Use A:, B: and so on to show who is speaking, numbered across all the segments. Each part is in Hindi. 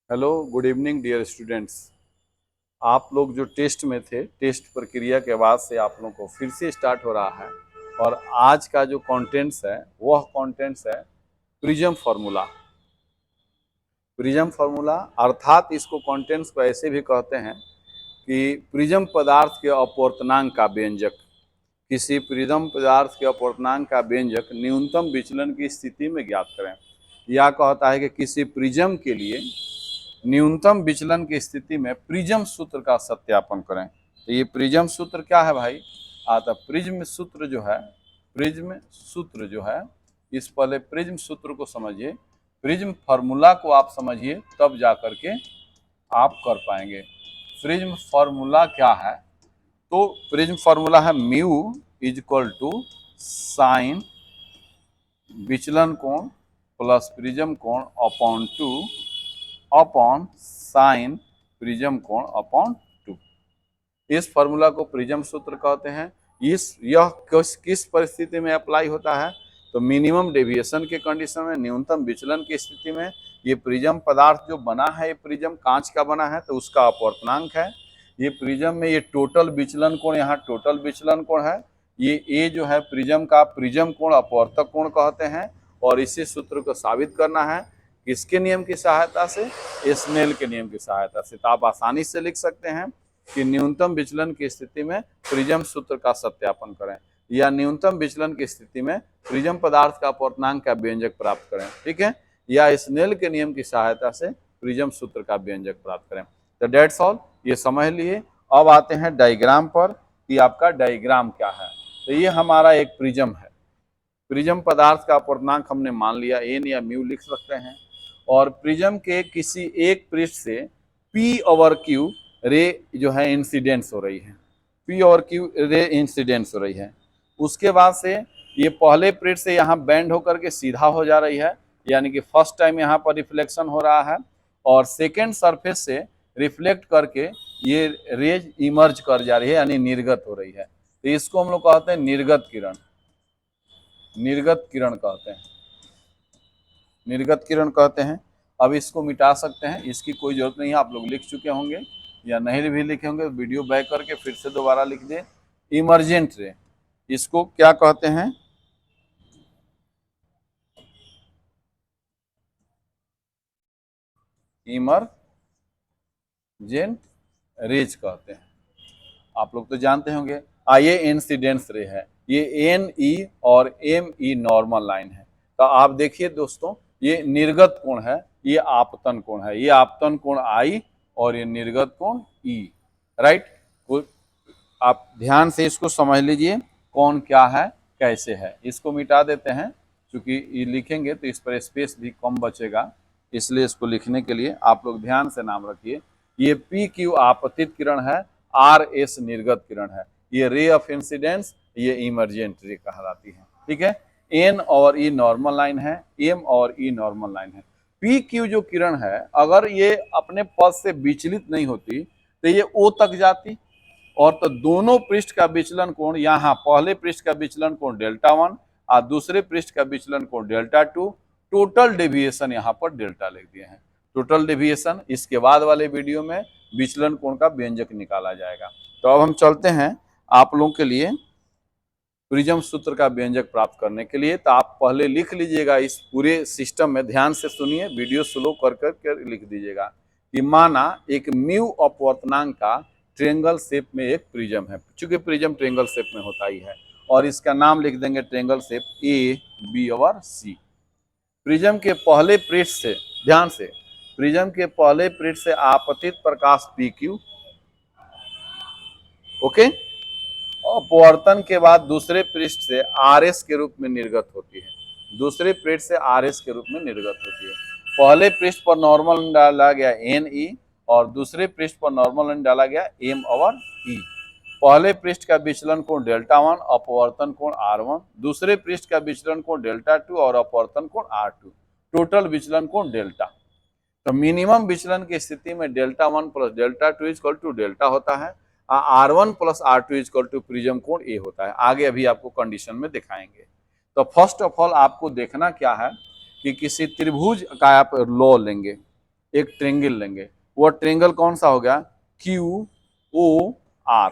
A: Hello good evening dear students. आप लोग जो टेस्ट में थे, टेस्ट प्रक्रिया के बाद से आप लोगों को फिर से स्टार्ट हो रहा है और आज का जो कंटेंट्स है वह कंटेंट्स है प्रिज्म फार्मूला। प्रिज्म फार्मूला अर्थात इसको कंटेंट्स को ऐसे भी कहते हैं कि प्रिज्म पदार्थ के अपवर्तनांक का व्यंजक। किसी प्रिज्म पदार्थ के अपवर्तनांक का व्यंजक न्यूनतम विचलन की स्थिति में ज्ञात करें। यह कहता है कि किसी प्रिज्म के लिए न्यूनतम विचलन की स्थिति में प्रिज्म सूत्र का सत्यापन करें। तो ये प्रिज्म सूत्र क्या है भाई? तो प्रिज्म सूत्र जो है, प्रिज्म सूत्र जो है, इस पहले प्रिज्म सूत्र को समझिए, प्रिज्म फार्मूला को आप समझिए, तब जा करके आप कर पाएंगे। प्रिज्म फार्मूला क्या है? तो प्रिज्म फार्मूला है mu is equal to sine विचलन कोण प्लस प्रिज्म कोण अपॉन 2 अपॉन साइन प्रिज्म कोण अपॉन 2। इस फॉर्मूला को प्रिज्म सूत्र कहते हैं। यह किस परिस्थिति में अप्लाई होता है? तो मिनिमम डेविएशन के कंडीशन में, न्यूनतम विचलन की स्थिति में। ये प्रिज्म पदार्थ जो बना है, ये प्रिज्म कांच का बना है तो उसका अपवर्तनांक है। ये प्रिज्म में ये टोटल विचलन कोण, यहाँ टोटल विचलन कोण है। ये जो है प्रिज्म का प्रिज्म कोण अपवर्तक कोण कहते हैं। और इसी सूत्र को साबित करना है किसके नियम की सहायता से? स्नेल के नियम की सहायता से। तो आप आसानी से लिख सकते हैं कि न्यूनतम विचलन की स्थिति में प्रिज्म सूत्र का सत्यापन करें, या न्यूनतम विचलन की स्थिति में प्रिज्म पदार्थ का अपवर्तनांक का व्यंजक प्राप्त करें, ठीक है, या स्नेल के नियम की सहायता से प्रिज्म सूत्र का व्यंजक प्राप्त करें। तो डेट्स ऑल, ये समझ लिए। अब आते हैं डायग्राम पर कि आपका डायग्राम क्या है। तो ये हमारा एक प्रिज्म है। प्रिज्म पदार्थ का अपवर्तनांक हमने मान लिया एन या म्यू लिख सकते हैं, और प्रिज्म के किसी एक पृष्ठ से पी ओवर क्यू रे जो है इंसिडेंस हो रही है, पी ओवर क्यू रे इंसिडेंस हो रही है। उसके बाद से ये पहले पृष्ठ से यहाँ बैंड होकर के सीधा हो जा रही है, यानी कि फर्स्ट टाइम यहाँ पर रिफ्लेक्शन हो रहा है, और सेकेंड सरफेस से रिफ्लेक्ट करके ये रेज इमर्ज कर जा रही है, यानी निर्गत हो रही है। तो इसको हम लोग कहते हैं निर्गत किरण, निर्गत किरण कहते हैं, निर्गत किरण कहते हैं। अब इसको मिटा सकते हैं, इसकी कोई जरूरत नहीं है, आप लोग लिख चुके होंगे, या नहीं भी लिखे होंगे वीडियो बैक करके फिर से दोबारा लिख दें। इमर्जेंट रे, इसको क्या कहते हैं? इमरजेंट रेज कहते हैं, आप लोग तो जानते होंगे। ये इंसिडेंस रे है, ये एन ई और एम ई नॉर्मल लाइन है। तो आप देखिए दोस्तों, ये निर्गत कोण है, ये आपतन कोण है, ये आपतन कोण आई और ये निर्गत कोण ई, राइट। आप ध्यान से इसको समझ लीजिए कौन क्या है कैसे है। इसको मिटा देते हैं, क्योंकि ये लिखेंगे तो इस पर स्पेस भी कम बचेगा, इसलिए इसको लिखने के लिए आप लोग ध्यान से नाम रखिए। ये पी क्यू आपतित किरण है, आर एस निर्गत किरण है, ये रे ऑफ इंसिडेंस, ये इमरजेंट रे कहलाती है, ठीक है। एन और ई नॉर्मल लाइन है, एम और ई नॉर्मल लाइन है। पी क्यू जो किरण है, अगर ये अपने पथ से विचलित नहीं होती तो ये ओ तक जाती, और तो दोनों पृष्ठ का विचलन कोण, यहाँ पहले पृष्ठ का विचलन कोण डेल्टा 1 और दूसरे पृष्ठ का विचलन कोण डेल्टा 2, टोटल डेविएशन यहाँ पर डेल्टा लिख दिए हैं। टोटल डेविएशन, इसके बाद वाले वीडियो में विचलन कोण का व्यंजक निकाला जाएगा। तो अब हम चलते हैं आप लोगों के लिए प्रिज्म सूत्र का व्यंजक प्राप्त करने के लिए। तो आप पहले लिख लीजिएगा, इस पूरे सिस्टम में ध्यान से सुनिए, वीडियो स्लो कर कर लिख दीजिएगा कि माना एक म्यू अपवर्तनांक का ट्रेंगल शेप में एक प्रिज्म है, चूंकि प्रिज्म ट्रेंगल शेप में होता ही है, और इसका नाम लिख देंगे ट्रेंगल शेप ए बी और सी। प्रिज्म के पहले पृष्ठ से, ध्यान से, प्रिज्म के पहले पृष्ठ से आपतित प्रकाश पी क्यू, ओके, अपवर्तन के बाद दूसरे पृष्ठ से आर एस के रूप में निर्गत होती है, दूसरे पृष्ठ से आर एस के रूप में निर्गत होती है। पहले पृष्ठ पर नॉर्मल डाला गया एन ई, और दूसरे पृष्ठ पर नॉर्मल डाला गया एम और ई। पहले पृष्ठ का विचलन कोण डेल्टा 1, अपवर्तन कोण R1, दूसरे पृष्ठ का विचलन कोण डेल्टा 2 और अपवर्तन कोण R2, टोटल विचलन कोण डेल्टा। तो मिनिमम विचलन की स्थिति में delta 1 plus delta 2 equal to delta होता है, R1 plus R2 equal to prism कोण ए होता है। आगे अभी आपको कंडीशन में दिखाएंगे। तो फर्स्ट ऑफ ऑल आपको देखना क्या है कि किसी त्रिभुज का आप लॉ लेंगे, एक ट्रेंगल लेंगे। वो ट्रेंगल कौन सा हो गया? Q O R.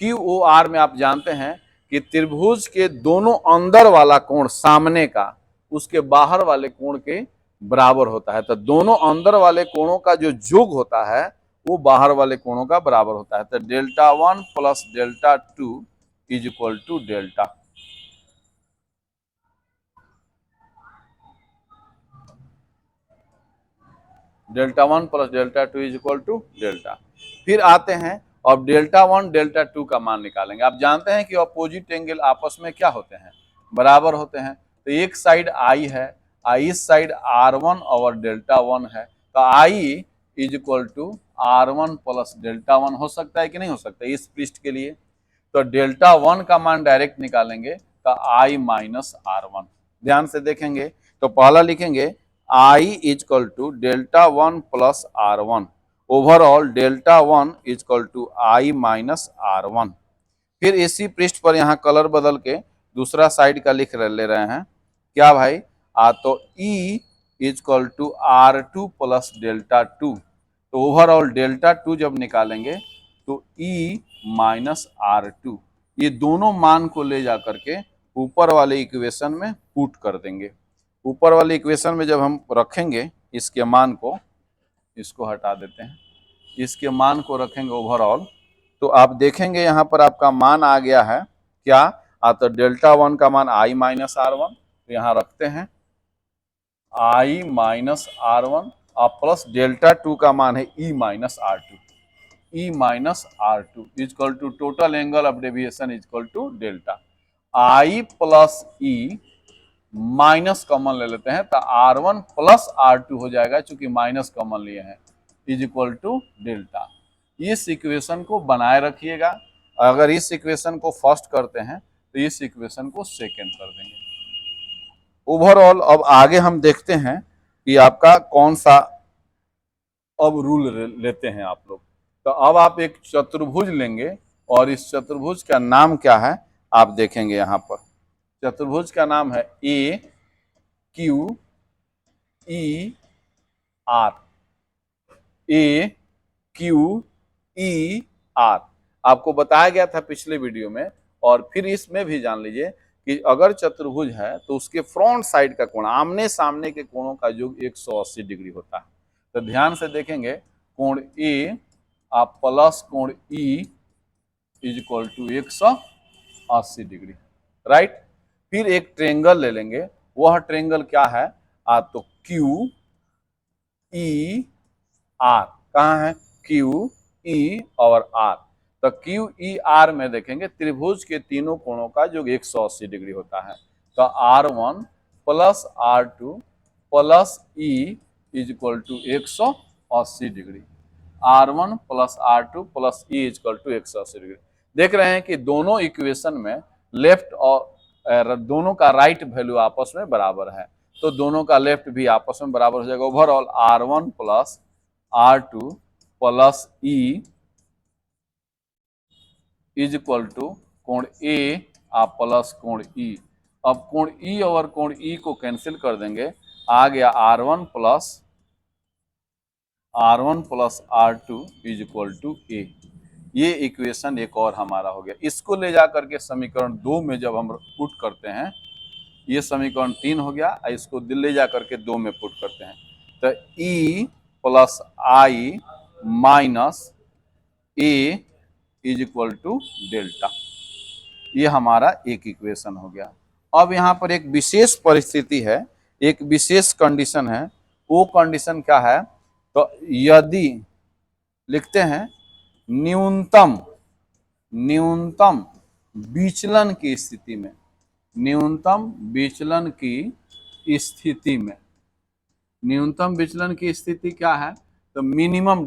A: Q O R में आप जानते हैं कि त्रिभुज के दोनों अंदर वाला कोण सामने का उसके बाहर वाले कोण के बराबर होता है। तो दोनों अंदर वाले कोणों का जो योग होता है वो बाहर वाले कोणों का बराबर होता है। तो delta 1 plus delta 2 is equal to delta. Delta 1 plus delta 2 is equal to delta. फिर आते हैं अब डेल्टा 1 डेल्टा 2 का मान निकालेंगे। आप जानते हैं कि अपोजिट एंगल आपस में क्या होते हैं? बराबर होते हैं। तो एक साइड आई है, आई इस साइड R1 और डेल्टा 1 है। तो I is equal to R1 plus delta 1 हो सकता है कि नहीं हो सकता है इस पृष्ठ के लिए? तो डेल्टा 1 का मान डायरेक्ट निकालेंगे तो I माइनस R1। ध्यान से देखेंगे तो पहला लिखेंगे I is equal to delta 1 plus R1 overall delta 1 is equal to I minus R1। फिर इसी पृष्ठ पर यहाँ कलर बदल के दूसरा साइड का लिख ले रहे हैं। क्या भाई? तो E is equal to R2 plus delta 2। तो ओवरऑल डेल्टा 2 जब निकालेंगे तो E माइनस R2, ये दोनों मान को ले जा करके ऊपर वाले इक्वेशन में पुट कर देंगे। ऊपर वाले इक्वेशन में जब हम रखेंगे इसके मान को, इसको हटा देते हैं, इसके मान को रखेंगे ओवरऑल, तो आप देखेंगे यहाँ पर आपका मान आ गया है क्या? तो डेल्टा 1 का मान I माइनस R1, तो यहाँ रखते हैं I माइनस R1 और प्लस डेल्टा 2 का मान है E minus R2। E minus R2 is equal to total angle of deviation is equal to delta. I plus E minus common ले लेते हैं तो R1 प्लस R2 हो जाएगा, चूंकि माइनस कॉमन लिए हैं, इज इक्वल टू डेल्टा। इस इक्वेशन को बनाए रखिएगा। अगर इस इक्वेशन को फर्स्ट करते हैं तो इस इक्वेशन को सेकंड कर देंगे। ओवरऑल अब आगे हम देखते हैं कि आपका कौन सा अब रूल लेते हैं आप लोग। तो अब आप एक चतुर्भुज लेंगे और इस चतुर्भुज का नाम क्या है आप देखेंगे। यहाँ पर चतुर्भुज का नाम है ए क्यू ई आर। ए क्यू ई आर आपको बताया गया था पिछले वीडियो में, और फिर इसमें भी जान लीजिए कि अगर चतुर्भुज है तो उसके फ्रंट साइड का कोण, आमने सामने के कोणों का योग 180 डिग्री होता है। तो ध्यान से देखेंगे, कोण ए आप प्लस कोण E is equal to 180 degree, right. फिर एक ट्रेंगल ले लेंगे, वह ट्रेंगल क्या है? तो क्यू ई आर। कहाँ है? क्यू ई और आर। तो क्यू ई आर में देखेंगे त्रिभुज के तीनों कोणों का जो 180 डिग्री होता है। तो R1 plus R2 plus E is equal to 180 degree. R1 plus R2 plus E is equal to 180 degree. देख रहे हैं कि दोनों इक्वेशन में लेफ्ट और दोनों का राइट वैल्यू आपस में बराबर है, तो दोनों का लेफ्ट भी आपस में बराबर हो जाएगा। Overall R1 plus R2 plus E is equal to कोण ए प्लस कोण ई। अब कोण ई और कोण ई को कैंसिल कर देंगे, आ गया R1 plus R2 is equal to A. ये इक्वेशन एक और हमारा हो गया। इसको ले जा करके समीकरण 2 में जब हम पुट करते हैं, ये समीकरण 3 हो गया, इसको ले जा करके 2 में पुट करते हैं तो E plus I minus A is equal to delta. ये हमारा एक इक्वेशन हो गया। अब यहाँ पर एक विशेष परिस्थिति है, एक विशेष कंडीशन है। वो कंडीशन क्या है? तो यदि लिखते हैं न्यूनतम विचलन की स्थिति में, न्यूनतम विचलन की स्थिति में, न्यूनतम विचलन की स्थिति क्या है? तो मिनिमम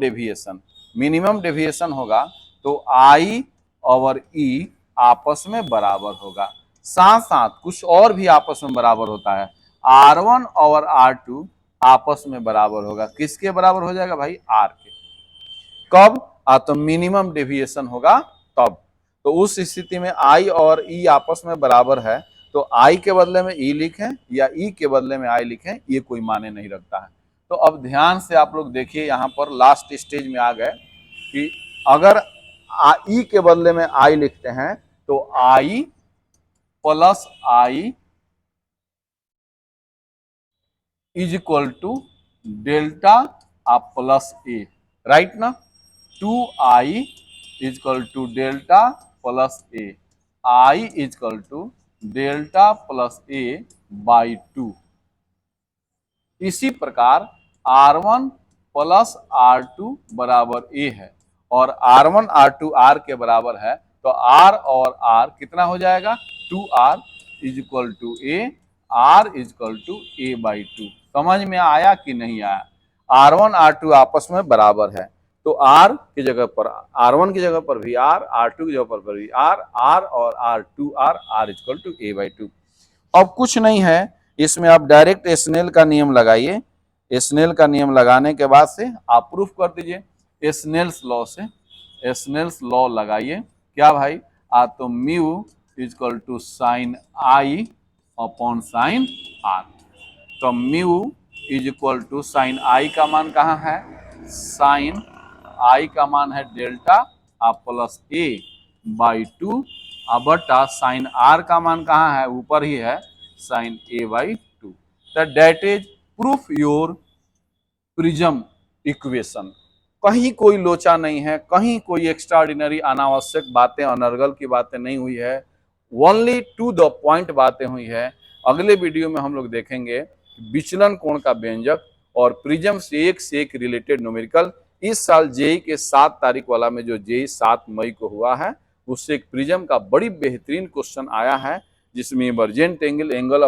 A: डेविएशन होगा तो I और E आपस में बराबर होगा। साथ साथ कुछ और भी आपस में बराबर होता है, R1 और R2 आपस में बराबर होगा। किसके बराबर हो जाएगा भाई? R के। कब? तो मिनिमम डेविएशन होगा तब। तो उस स्थिति में I और E आपस में बराबर है, तो I के बदले में E लिखें या E के बदले में I लिखें, ये कोई माने नहीं रखता है। तो अब ध्यान से आप लोग देखिए, यहाँ पर लास्ट स्टेज में आ गए कि अगर ई के बदले में आई लिखते हैं तो I plus I is equal to delta आप प्लस ए, राइट ना। 2i is equal to delta plus A, I is equal to delta plus A by 2। इसी प्रकार R1 प्लस R2 बराबर ए है और R1 R2 R के बराबर है, तो R और R कितना हो जाएगा 2R is equal to A, R is equal to A by 2। समझ में आया कि नहीं आया। R1 R2 आपस में बराबर है, तो R की जगह पर R1 की जगह पर भी R, R2 की जगह पर भी R, R और R 2R, R is equal to A by 2। अब कुछ नहीं है, इसमें आप डायरेक्ट स्नेल का नियम लगाइए। स्नेल का नियम लगाने के बाद से आप प्रूफ कर दीजिए स्नेल्स लॉ से। स्नेल्स लॉ लगाइए, क्या भाई, तो mu is equal to sine I upon sine R. तो mu is equal to sine I का मान कहाँ है, साइन आई का मान है डेल्टा आप प्लस ए बाई 2 बटा साइन आर का मान कहाँ है, ऊपर ही है, sine A by 2। That is proof your prism equation. कहीं कोई लोचा नहीं है, कहीं कोई एक्स्ट्राऑर्डिनरी अनावश्यक बातें अनर्गल की बातें नहीं हुई है, ओनली टू द पॉइंट बातें हुई है। अगले वीडियो में हम लोग देखेंगे विचलन कोण का व्यंजक और प्रिज्म से एक रिलेटेड न्यूमेरिकल। इस साल जेई के 7 तारीख वाला में जो जेई 7 मई को हुआ है, उससे एक प्रिज्म का बड़ी बेहतरीन क्वेश्चन आया है, जिसमें इमरजेंट एंगल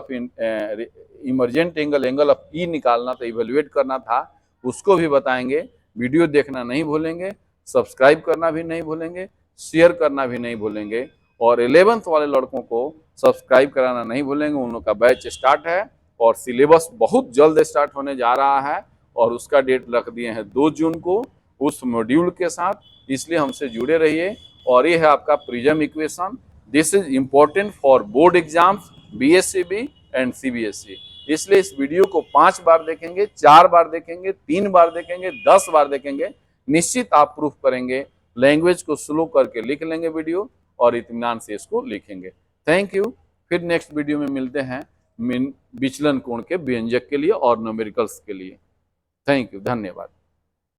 A: ऑफ ई निकालना था, इवेल्युएट करना था, उसको भी बताएंगे। वीडियो देखना नहीं भूलेंगे, सब्सक्राइब करना भी नहीं भूलेंगे, शेयर करना भी नहीं भूलेंगे, और 11th वाले लड़कों को सब्सक्राइब कराना नहीं भूलेंगे। उन लोग का बैच स्टार्ट है और सिलेबस बहुत जल्द स्टार्ट होने जा रहा है, और उसका डेट रख दिए हैं 2 जून को उस मॉड्यूल के साथ। इसलिए हमसे जुड़े रहिए। और ये है आपका prism equation. This is important for board exams, BSCB and CBSE। इसलिए इस वीडियो को 5 बार देखेंगे, 4 बार देखेंगे, 3 बार देखेंगे, 10 बार देखेंगे, निश्चित आप प्रूफ करेंगे। लैंग्वेज को स्लो करके लिख लेंगे वीडियो और इत्मीनान से इसको लिखेंगे। Thank you. फिर नेक्स्ट वीडियो में मिलते हैं विचलन कोण के व्यंजक के लिए और न्यूमेरिकल्स के लिए। थैंक यू, धन्यवाद।